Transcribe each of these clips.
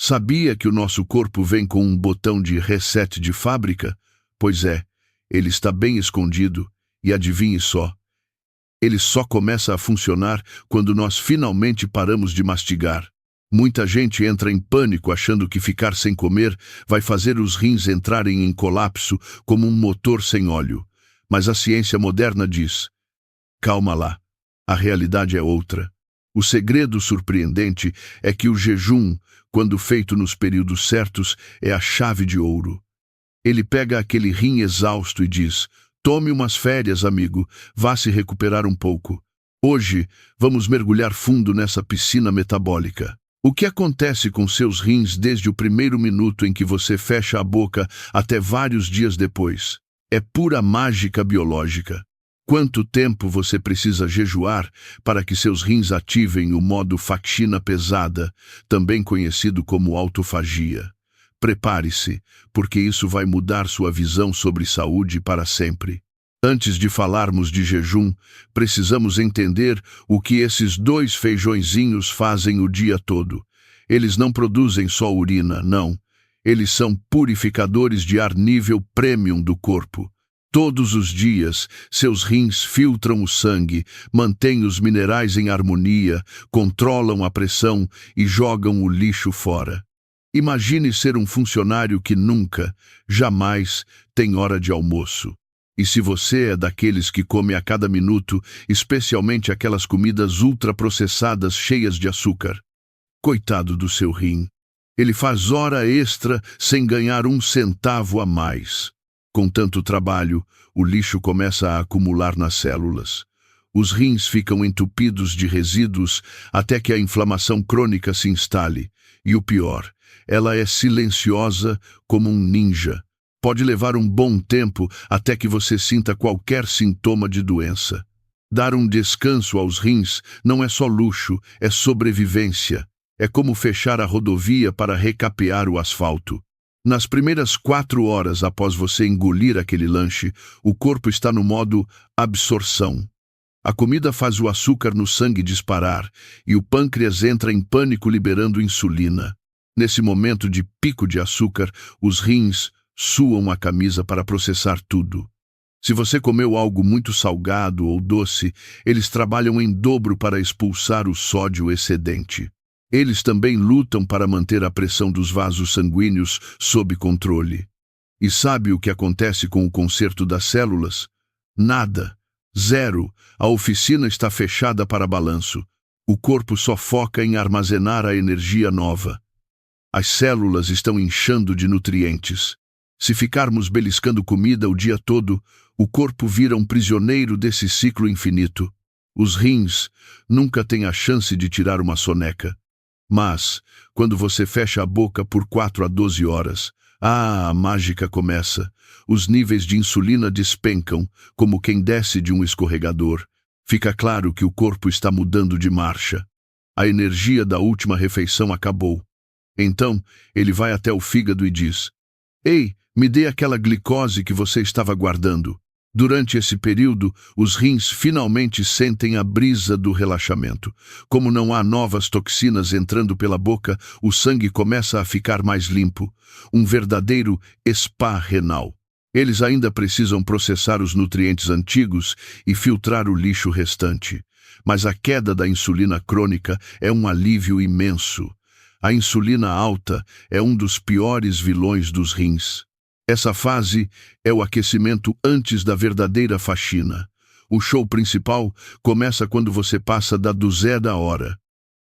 Sabia que o nosso corpo vem com um botão de reset de fábrica? Pois é, ele está bem escondido, e adivinhe só, ele só começa a funcionar quando nós finalmente paramos de mastigar. Muita gente entra em pânico achando que ficar sem comer vai fazer os rins entrarem em colapso como um motor sem óleo. Mas a ciência moderna diz: calma lá, a realidade é outra. O segredo surpreendente é que o jejum, quando feito nos períodos certos, é a chave de ouro. Ele pega aquele rim exausto e diz: tome umas férias, amigo, vá se recuperar um pouco. Hoje, vamos mergulhar fundo nessa piscina metabólica. O que acontece com seus rins desde o primeiro minuto em que você fecha a boca até vários dias depois? É pura mágica biológica. Quanto tempo você precisa jejuar para que seus rins ativem o modo faxina pesada, também conhecido como autofagia? Prepare-se, porque isso vai mudar sua visão sobre saúde para sempre. Antes de falarmos de jejum, precisamos entender o que esses 2 feijõezinhos fazem o dia todo. Eles não produzem só urina, não. Eles são purificadores de ar nível premium do corpo. Todos os dias, seus rins filtram o sangue, mantêm os minerais em harmonia, controlam a pressão e jogam o lixo fora. Imagine ser um funcionário que nunca, jamais, tem hora de almoço. E se você é daqueles que come a cada minuto, especialmente aquelas comidas ultraprocessadas cheias de açúcar, coitado do seu rim. Ele faz hora extra sem ganhar um centavo a mais. Com tanto trabalho, o lixo começa a acumular nas células. Os rins ficam entupidos de resíduos até que a inflamação crônica se instale. E o pior, ela é silenciosa como um ninja. Pode levar um bom tempo até que você sinta qualquer sintoma de doença. Dar um descanso aos rins não é só luxo, é sobrevivência. É como fechar a rodovia para recapear o asfalto. Nas primeiras 4 horas após você engolir aquele lanche, o corpo está no modo absorção. A comida faz o açúcar no sangue disparar e o pâncreas entra em pânico liberando insulina. Nesse momento de pico de açúcar, os rins suam a camisa para processar tudo. Se você comeu algo muito salgado ou doce, eles trabalham em dobro para expulsar o sódio excedente. Eles também lutam para manter a pressão dos vasos sanguíneos sob controle. E sabe o que acontece com o conserto das células? Nada. Zero. A oficina está fechada para balanço. O corpo só foca em armazenar a energia nova. As células estão inchando de nutrientes. Se ficarmos beliscando comida o dia todo, o corpo vira um prisioneiro desse ciclo infinito. Os rins nunca têm a chance de tirar uma soneca. Mas, quando você fecha a boca por 4 a 12 horas, a mágica começa. Os níveis de insulina despencam, como quem desce de um escorregador. Fica claro que o corpo está mudando de marcha. A energia da última refeição acabou. Então, ele vai até o fígado e diz: ei, me dê aquela glicose que você estava guardando. Durante esse período, os rins finalmente sentem a brisa do relaxamento. Como não há novas toxinas entrando pela boca, o sangue começa a ficar mais limpo. Um verdadeiro spa renal. Eles ainda precisam processar os nutrientes antigos e filtrar o lixo restante. Mas a queda da insulina crônica é um alívio imenso. A insulina alta é um dos piores vilões dos rins. Essa fase é o aquecimento antes da verdadeira faxina. O show principal começa quando você passa da 2ª hora.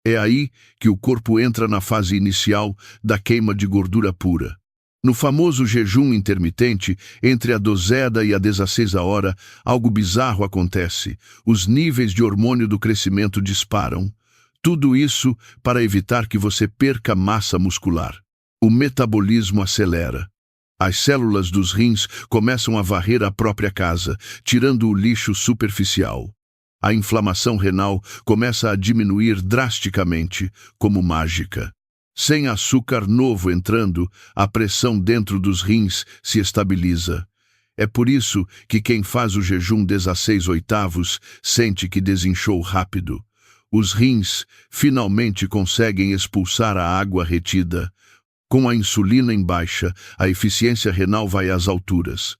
É aí que o corpo entra na fase inicial da queima de gordura pura. No famoso jejum intermitente, entre a 12ª e a 16ª hora, algo bizarro acontece. Os níveis de hormônio do crescimento disparam. Tudo isso para evitar que você perca massa muscular. O metabolismo acelera. As células dos rins começam a varrer a própria casa, tirando o lixo superficial. A inflamação renal começa a diminuir drasticamente, como mágica. Sem açúcar novo entrando, a pressão dentro dos rins se estabiliza. É por isso que quem faz o jejum 16/8 sente que desinchou rápido. Os rins finalmente conseguem expulsar a água retida, Com a insulina em baixa, a eficiência renal vai às alturas.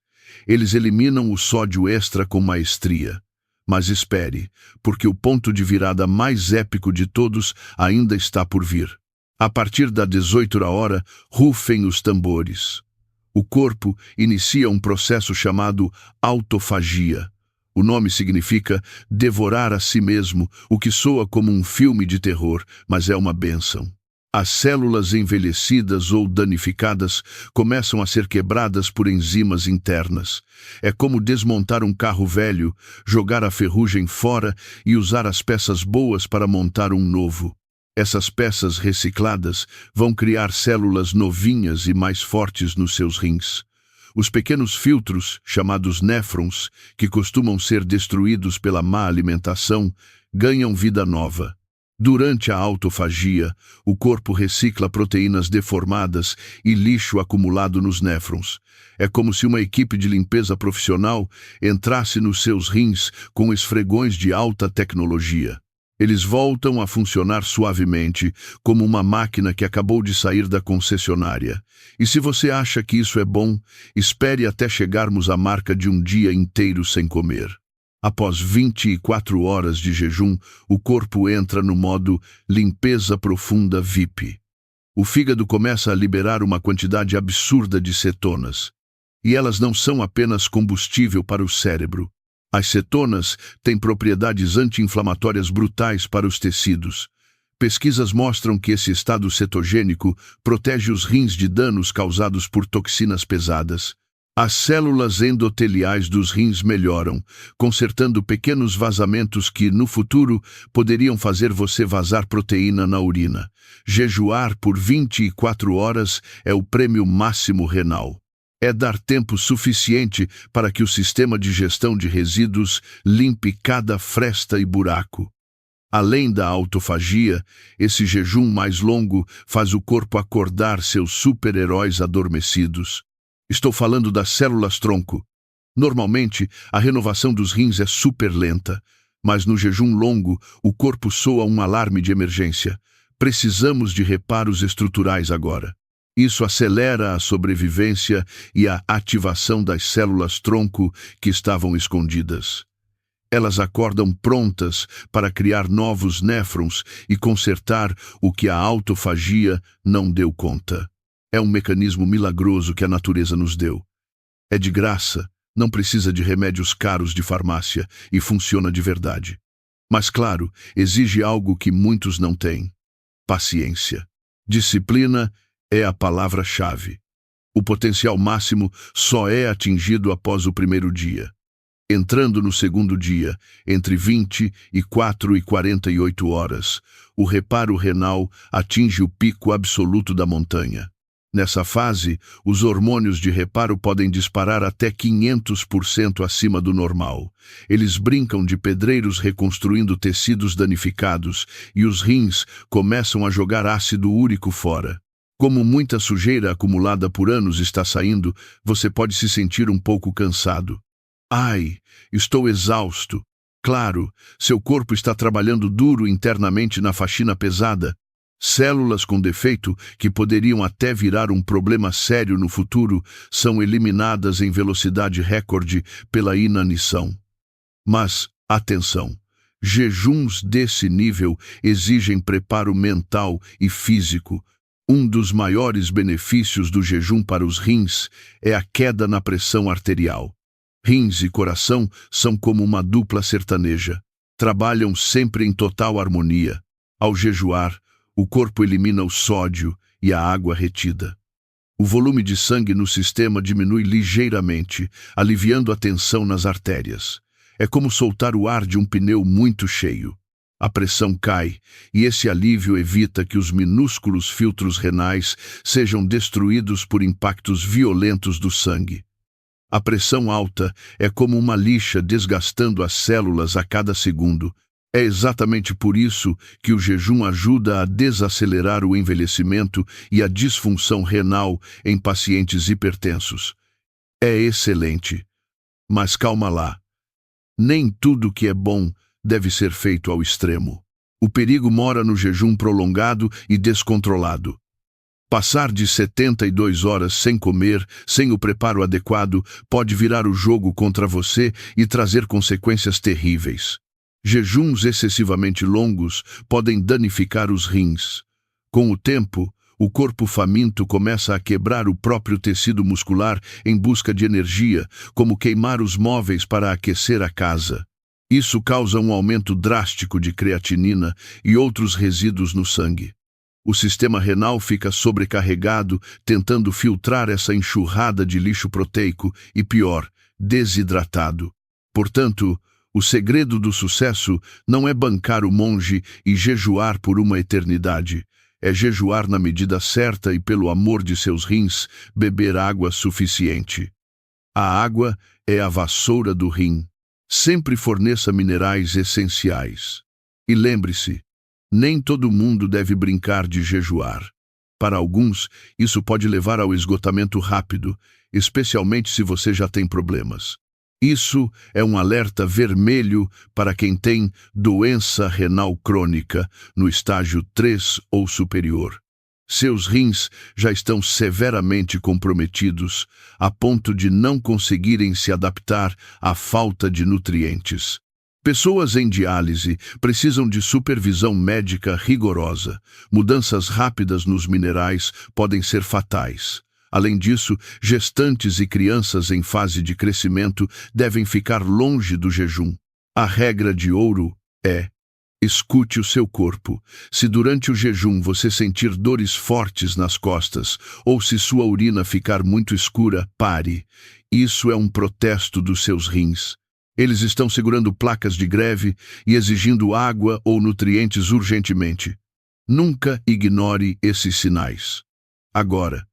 Eles eliminam o sódio extra com maestria. Mas espere, porque o ponto de virada mais épico de todos ainda está por vir. A partir da 18h, rufem os tambores. O corpo inicia um processo chamado autofagia. O nome significa devorar a si mesmo, o que soa como um filme de terror, mas é uma bênção. As células envelhecidas ou danificadas começam a ser quebradas por enzimas internas. É como desmontar um carro velho, jogar a ferrugem fora e usar as peças boas para montar um novo. Essas peças recicladas vão criar células novinhas e mais fortes nos seus rins. Os pequenos filtros, chamados néfrons, que costumam ser destruídos pela má alimentação, ganham vida nova. Durante a autofagia, o corpo recicla proteínas deformadas e lixo acumulado nos néfrons. É como se uma equipe de limpeza profissional entrasse nos seus rins com esfregões de alta tecnologia. Eles voltam a funcionar suavemente, como uma máquina que acabou de sair da concessionária. E se você acha que isso é bom, espere até chegarmos à marca de um dia inteiro sem comer. Após 24 horas de jejum, o corpo entra no modo limpeza profunda VIP. O fígado começa a liberar uma quantidade absurda de cetonas. E elas não são apenas combustível para o cérebro. As cetonas têm propriedades anti-inflamatórias brutais para os tecidos. Pesquisas mostram que esse estado cetogênico protege os rins de danos causados por toxinas pesadas. As células endoteliais dos rins melhoram, consertando pequenos vazamentos que, no futuro, poderiam fazer você vazar proteína na urina. Jejuar por 24 horas é o prêmio máximo renal. É dar tempo suficiente para que o sistema de gestão de resíduos limpe cada fresta e buraco. Além da autofagia, esse jejum mais longo faz o corpo acordar seus super-heróis adormecidos. Estou falando das células-tronco. Normalmente, a renovação dos rins é super lenta, mas no jejum longo, o corpo soa um alarme de emergência. Precisamos de reparos estruturais agora. Isso acelera a sobrevivência e a ativação das células-tronco que estavam escondidas. Elas acordam prontas para criar novos néfrons e consertar o que a autofagia não deu conta. É um mecanismo milagroso que a natureza nos deu. É de graça, não precisa de remédios caros de farmácia e funciona de verdade. Mas, claro, exige algo que muitos não têm: paciência. Disciplina é a palavra-chave. O potencial máximo só é atingido após o primeiro dia. Entrando no segundo dia, entre 24 e 48 horas, o reparo renal atinge o pico absoluto da montanha. Nessa fase, os hormônios de reparo podem disparar até 500% acima do normal. Eles brincam de pedreiros reconstruindo tecidos danificados e os rins começam a jogar ácido úrico fora. Como muita sujeira acumulada por anos está saindo, você pode se sentir um pouco cansado. Ai, estou exausto. Claro, seu corpo está trabalhando duro internamente na faxina pesada. Células com defeito, que poderiam até virar um problema sério no futuro, são eliminadas em velocidade recorde pela inanição. Mas, atenção, jejuns desse nível exigem preparo mental e físico. Um dos maiores benefícios do jejum para os rins é a queda na pressão arterial. Rins e coração são como uma dupla sertaneja. Trabalham sempre em total harmonia. Ao jejuar, o corpo elimina o sódio e a água retida. O volume de sangue no sistema diminui ligeiramente, aliviando a tensão nas artérias. É como soltar o ar de um pneu muito cheio. A pressão cai, e esse alívio evita que os minúsculos filtros renais sejam destruídos por impactos violentos do sangue. A pressão alta é como uma lixa desgastando as células a cada segundo. É exatamente por isso que o jejum ajuda a desacelerar o envelhecimento e a disfunção renal em pacientes hipertensos. É excelente. Mas calma lá. Nem tudo que é bom deve ser feito ao extremo. O perigo mora no jejum prolongado e descontrolado. Passar de 72 horas sem comer, sem o preparo adequado, pode virar o jogo contra você e trazer consequências terríveis. Jejuns excessivamente longos podem danificar os rins. Com o tempo, o corpo faminto começa a quebrar o próprio tecido muscular em busca de energia, como queimar os móveis para aquecer a casa. Isso causa um aumento drástico de creatinina e outros resíduos no sangue. O sistema renal fica sobrecarregado, tentando filtrar essa enxurrada de lixo proteico e, pior, desidratado. Portanto, o segredo do sucesso não é bancar o monge e jejuar por uma eternidade. É jejuar na medida certa e, pelo amor de seus rins, beber água suficiente. A água é a vassoura do rim. Sempre forneça minerais essenciais. E lembre-se, nem todo mundo deve brincar de jejuar. Para alguns, isso pode levar ao esgotamento rápido, especialmente se você já tem problemas. Isso é um alerta vermelho para quem tem doença renal crônica no estágio 3 ou superior. Seus rins já estão severamente comprometidos, a ponto de não conseguirem se adaptar à falta de nutrientes. Pessoas em diálise precisam de supervisão médica rigorosa. Mudanças rápidas nos minerais podem ser fatais. Além disso, gestantes e crianças em fase de crescimento devem ficar longe do jejum. A regra de ouro é: escute o seu corpo. Se durante o jejum você sentir dores fortes nas costas, ou se sua urina ficar muito escura, pare. Isso é um protesto dos seus rins. Eles estão segurando placas de greve e exigindo água ou nutrientes urgentemente. Nunca ignore esses sinais. Agora,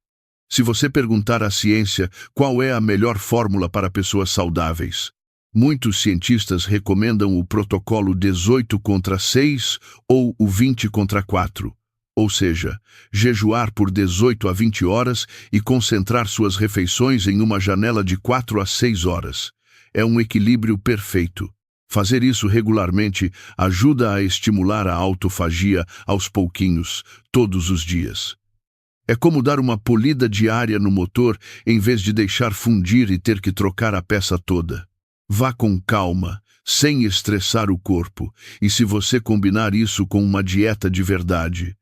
se você perguntar à ciência qual é a melhor fórmula para pessoas saudáveis, muitos cientistas recomendam o protocolo 18/6 ou o 20/4, ou seja, jejuar por 18 a 20 horas e concentrar suas refeições em uma janela de 4 a 6 horas. É um equilíbrio perfeito. Fazer isso regularmente ajuda a estimular a autofagia aos pouquinhos, todos os dias. É como dar uma polida diária no motor em vez de deixar fundir e ter que trocar a peça toda. Vá com calma, sem estressar o corpo, e se você combinar isso com uma dieta de verdade,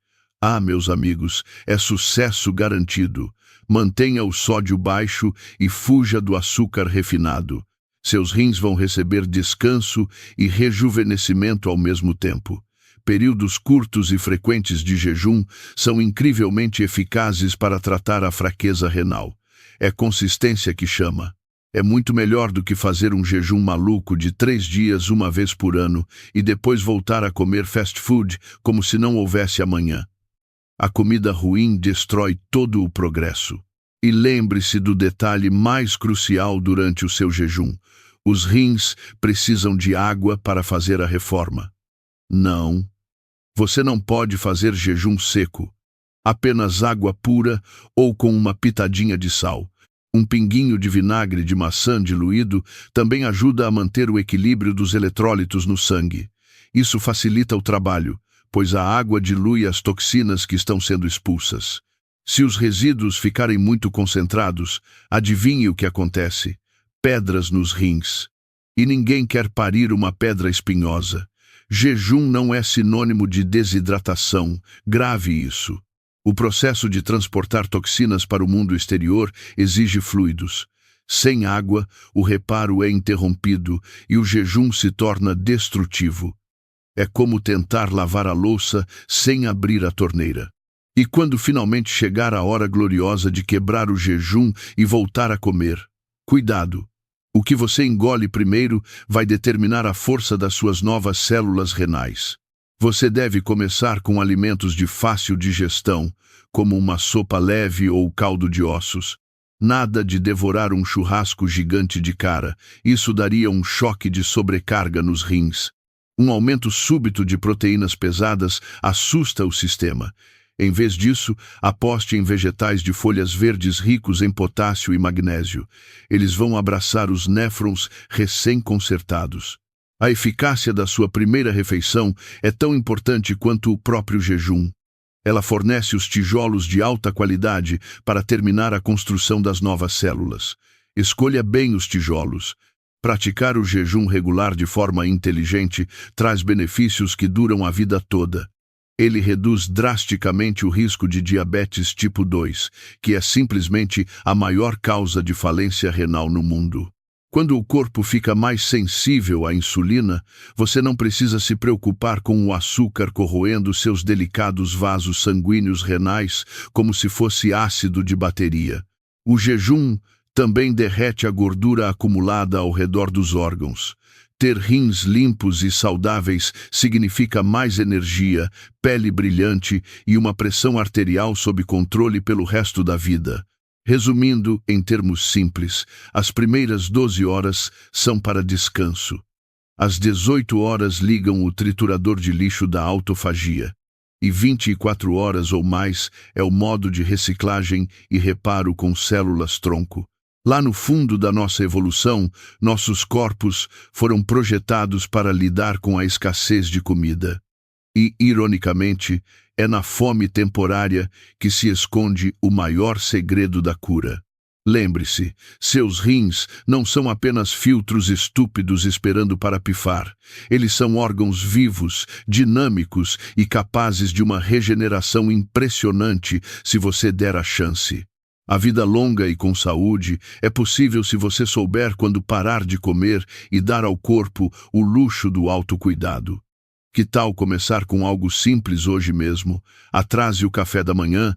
meus amigos, é sucesso garantido. Mantenha o sódio baixo e fuja do açúcar refinado. Seus rins vão receber descanso e rejuvenescimento ao mesmo tempo. Períodos curtos e frequentes de jejum são incrivelmente eficazes para tratar a fraqueza renal. É consistência que chama. É muito melhor do que fazer um jejum maluco de 3 dias uma vez por ano e depois voltar a comer fast food como se não houvesse amanhã. A comida ruim destrói todo o progresso. E lembre-se do detalhe mais crucial durante o seu jejum. Os rins precisam de água para fazer a reforma. Não. Você não pode fazer jejum seco. Apenas água pura ou com uma pitadinha de sal. Um pinguinho de vinagre de maçã diluído também ajuda a manter o equilíbrio dos eletrólitos no sangue. Isso facilita o trabalho, pois a água dilui as toxinas que estão sendo expulsas. Se os resíduos ficarem muito concentrados, adivinhe o que acontece: pedras nos rins. E ninguém quer parir uma pedra espinhosa. Jejum não é sinônimo de desidratação, grave isso. O processo de transportar toxinas para o mundo exterior exige fluidos. Sem água, o reparo é interrompido e o jejum se torna destrutivo. É como tentar lavar a louça sem abrir a torneira. E quando finalmente chegar a hora gloriosa de quebrar o jejum e voltar a comer, cuidado! O que você engole primeiro vai determinar a força das suas novas células renais. Você deve começar com alimentos de fácil digestão, como uma sopa leve ou caldo de ossos. Nada de devorar um churrasco gigante de cara, isso daria um choque de sobrecarga nos rins. Um aumento súbito de proteínas pesadas assusta o sistema. Em vez disso, aposte em vegetais de folhas verdes ricos em potássio e magnésio. Eles vão abraçar os néfrons recém-consertados. A eficácia da sua primeira refeição é tão importante quanto o próprio jejum. Ela fornece os tijolos de alta qualidade para terminar a construção das novas células. Escolha bem os tijolos. Praticar o jejum regular de forma inteligente traz benefícios que duram a vida toda. Ele reduz drasticamente o risco de diabetes tipo 2, que é simplesmente a maior causa de falência renal no mundo. Quando o corpo fica mais sensível à insulina, você não precisa se preocupar com o açúcar corroendo seus delicados vasos sanguíneos renais como se fosse ácido de bateria. O jejum também derrete a gordura acumulada ao redor dos órgãos. Ter rins limpos e saudáveis significa mais energia, pele brilhante e uma pressão arterial sob controle pelo resto da vida. Resumindo, em termos simples, as primeiras 12 horas são para descanso. Às 18 horas ligam o triturador de lixo da autofagia. E 24 horas ou mais é o modo de reciclagem e reparo com células-tronco. Lá no fundo da nossa evolução, nossos corpos foram projetados para lidar com a escassez de comida. E, ironicamente, é na fome temporária que se esconde o maior segredo da cura. Lembre-se, seus rins não são apenas filtros estúpidos esperando para pifar. Eles são órgãos vivos, dinâmicos e capazes de uma regeneração impressionante se você der a chance. A vida longa e com saúde é possível se você souber quando parar de comer e dar ao corpo o luxo do autocuidado. Que tal começar com algo simples hoje mesmo? Atrase o café da manhã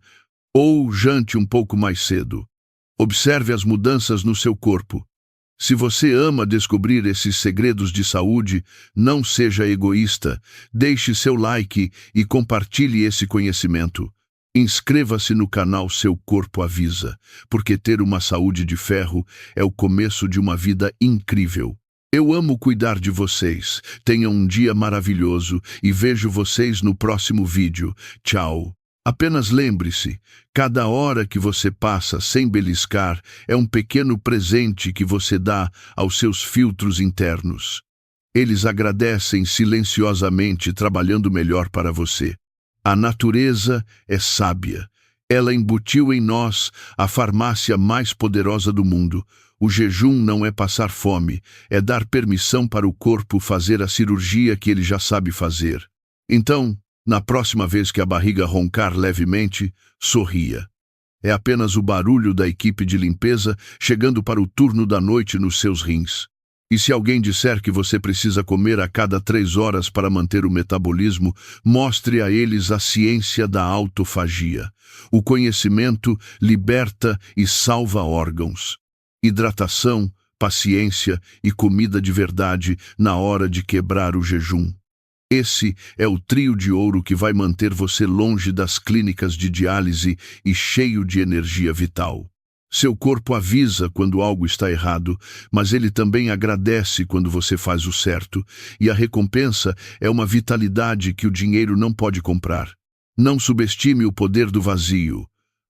ou jante um pouco mais cedo. Observe as mudanças no seu corpo. Se você ama descobrir esses segredos de saúde, não seja egoísta. Deixe seu like e compartilhe esse conhecimento. Inscreva-se no canal Seu Corpo Avisa, porque ter uma saúde de ferro é o começo de uma vida incrível. Eu amo cuidar de vocês. Tenham um dia maravilhoso e vejo vocês no próximo vídeo. Tchau. Apenas lembre-se, cada hora que você passa sem beliscar é um pequeno presente que você dá aos seus filtros internos. Eles agradecem silenciosamente trabalhando melhor para você. A natureza é sábia. Ela embutiu em nós a farmácia mais poderosa do mundo. O jejum não é passar fome, é dar permissão para o corpo fazer a cirurgia que ele já sabe fazer. Então, na próxima vez que a barriga roncar levemente, sorria. É apenas o barulho da equipe de limpeza chegando para o turno da noite nos seus rins. E se alguém disser que você precisa comer a cada 3 horas para manter o metabolismo, mostre a eles a ciência da autofagia. O conhecimento liberta e salva órgãos. Hidratação, paciência e comida de verdade na hora de quebrar o jejum. Esse é o trio de ouro que vai manter você longe das clínicas de diálise e cheio de energia vital. Seu corpo avisa quando algo está errado, mas ele também agradece quando você faz o certo, e a recompensa é uma vitalidade que o dinheiro não pode comprar. Não subestime o poder do vazio.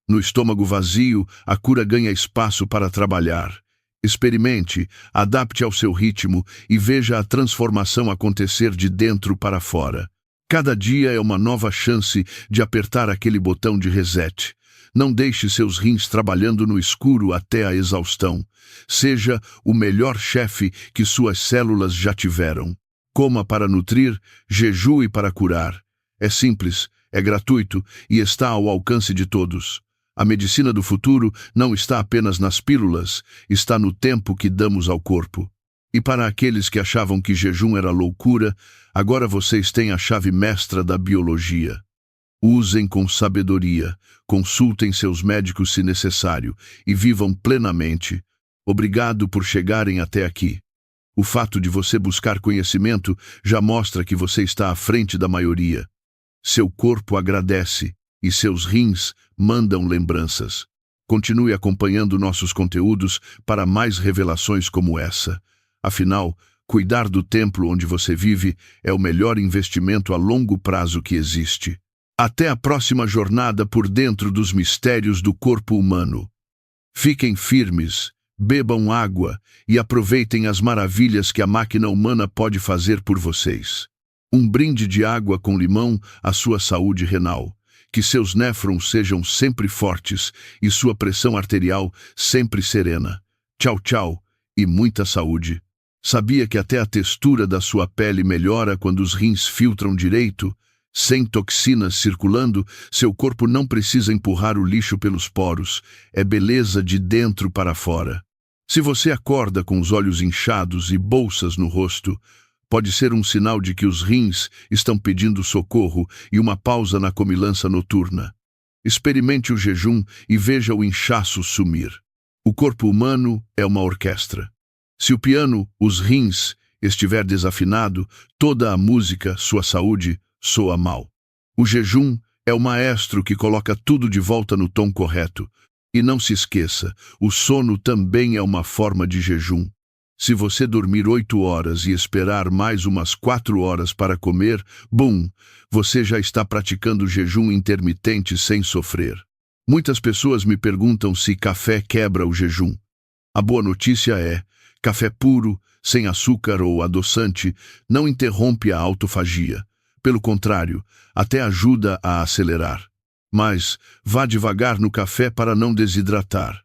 No estômago vazio, a cura ganha espaço para trabalhar. Experimente, adapte ao seu ritmo e veja a transformação acontecer de dentro para fora. Cada dia é uma nova chance de apertar aquele botão de reset. Não deixe seus rins trabalhando no escuro até a exaustão. Seja o melhor chefe que suas células já tiveram. Coma para nutrir, jejue para curar. É simples, é gratuito e está ao alcance de todos. A medicina do futuro não está apenas nas pílulas, está no tempo que damos ao corpo. E para aqueles que achavam que jejum era loucura, agora vocês têm a chave mestra da biologia. Usem com sabedoria, consultem seus médicos se necessário e vivam plenamente. Obrigado por chegarem até aqui. O fato de você buscar conhecimento já mostra que você está à frente da maioria. Seu corpo agradece e seus rins mandam lembranças. Continue acompanhando nossos conteúdos para mais revelações como essa. Afinal, cuidar do templo onde você vive é o melhor investimento a longo prazo que existe. Até a próxima jornada por dentro dos mistérios do corpo humano. Fiquem firmes, bebam água e aproveitem as maravilhas que a máquina humana pode fazer por vocês. Um brinde de água com limão à sua saúde renal. Que seus néfrons sejam sempre fortes e sua pressão arterial sempre serena. Tchau, tchau e muita saúde. Sabia que até a textura da sua pele melhora quando os rins filtram direito? Sem toxinas circulando, seu corpo não precisa empurrar o lixo pelos poros. É beleza de dentro para fora. Se você acorda com os olhos inchados e bolsas no rosto, pode ser um sinal de que os rins estão pedindo socorro e uma pausa na comilança noturna. Experimente o jejum e veja o inchaço sumir. O corpo humano é uma orquestra. Se o piano, os rins, estiver desafinado, toda a música, sua saúde, soa mal. O jejum é o maestro que coloca tudo de volta no tom correto. E não se esqueça, o sono também é uma forma de jejum. Se você dormir 8 horas e esperar mais umas 4 horas para comer, bum, você já está praticando jejum intermitente sem sofrer. Muitas pessoas me perguntam se café quebra o jejum. A boa notícia é, café puro, sem açúcar ou adoçante, não interrompe a autofagia. Pelo contrário, até ajuda a acelerar. Mas vá devagar no café para não desidratar.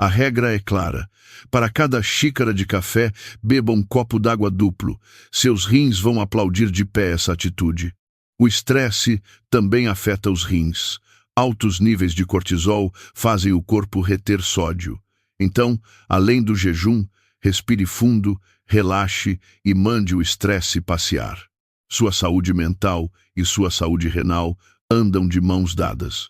A regra é clara. Para cada xícara de café, beba um copo d'água duplo. Seus rins vão aplaudir de pé essa atitude. O estresse também afeta os rins. Altos níveis de cortisol fazem o corpo reter sódio. Então, além do jejum, respire fundo, relaxe e mande o estresse passear. Sua saúde mental e sua saúde renal andam de mãos dadas.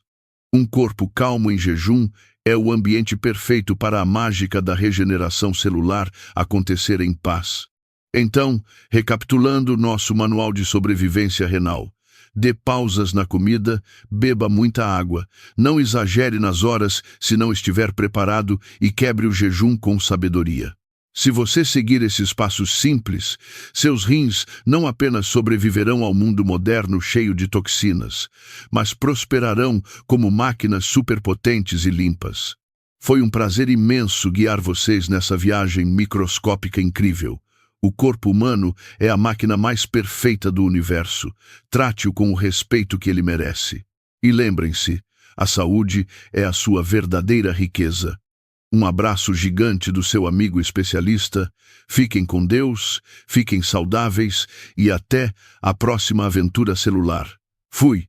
Um corpo calmo em jejum é o ambiente perfeito para a mágica da regeneração celular acontecer em paz. Então, recapitulando nosso manual de sobrevivência renal, dê pausas na comida, beba muita água, não exagere nas horas se não estiver preparado e quebre o jejum com sabedoria. Se você seguir esses passos simples, seus rins não apenas sobreviverão ao mundo moderno cheio de toxinas, mas prosperarão como máquinas superpotentes e limpas. Foi um prazer imenso guiar vocês nessa viagem microscópica incrível. O corpo humano é a máquina mais perfeita do universo. Trate-o com o respeito que ele merece. E lembrem-se, a saúde é a sua verdadeira riqueza. Um abraço gigante do seu amigo especialista. Fiquem com Deus, fiquem saudáveis e até a próxima aventura celular. Fui!